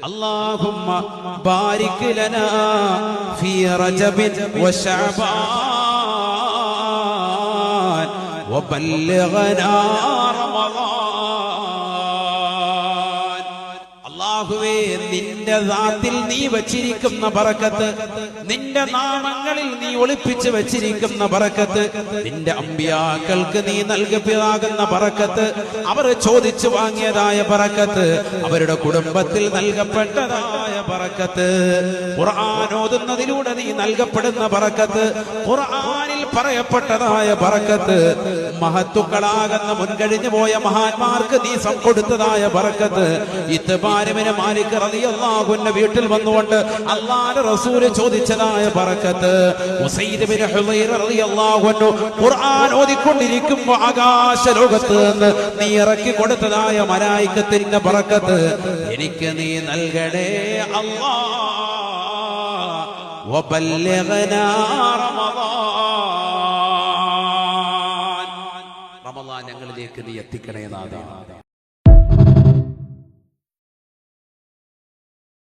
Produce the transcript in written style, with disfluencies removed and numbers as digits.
അല്ലാഹുമ്മ ബാരിക് ലനാ ഫീ റജബിൻ വശഅബാൻ വബല്ലിഗ്നാ റമളാൻ. അല്ലാഹുവേ, നിന്റെ ദാത്തിൽ നീ വച്ചിരിക്കുന്ന ബറക്കത്ത്, നിന്റെ നാമങ്ങളിൽ നീ ഒളിപ്പിച്ച് വച്ചിരിക്കുന്ന ബറക്കത്ത്, നിന്റെ അമ്പിയാക്കൾക്ക് നീ നൽകപ്പെടാകുന്ന ബറക്കത്ത്, അവർ ചോദിച്ചു വാങ്ങിയതായ ബറക്കത്ത്, അവരുടെ കുടുംബത്തിൽ നൽകപ്പെട്ടതായ ബറക്കത്ത്, ഖുർആൻ ഓതുന്നതിലൂടെ നീ നൽകപ്പെടുന്ന ബറക്കത്ത്, ഖുർആനിൽ പറയപ്പെട്ടതായ ബറക്കത്ത്, മഹത്തുക്കളാകുന്ന മുൻകഴിഞ്ഞു പോയ മഹാന്മാർക്ക് നീ കൊടുത്തതായ ബറക്കത്ത്, ഇത്ബാരിബ്നു മാലിക് റളിയല്ലാഹു അൻഹു വീട്ടിൽ വന്നുകൊണ്ട് അല്ലാഹുവിന്റെ റസൂൽ ചോദിച്ചതായ ബറക്കത്ത്, ഉസൈദ് ബിൻ ഹുദൈർ റളിയല്ലാഹു അൻഹു ഖുർആൻ ഓതിക്കൊണ്ടിരിക്കുമ്പോൾ ആകാശ ലോകത്ത് നിന്ന് നീ ഇറക്കി കൊടുത്തതായ മലായികത്തിന്റെ ബറക്കത്ത് എനിക്ക് നീ നൽകണേ അല്ലാഹ്. വബല്ലിഗ്നാ റമളാൻ, റമളാൻ ഞങ്ങളിലേക്ക് നീ എത്തിക്കണേ നാഥാ.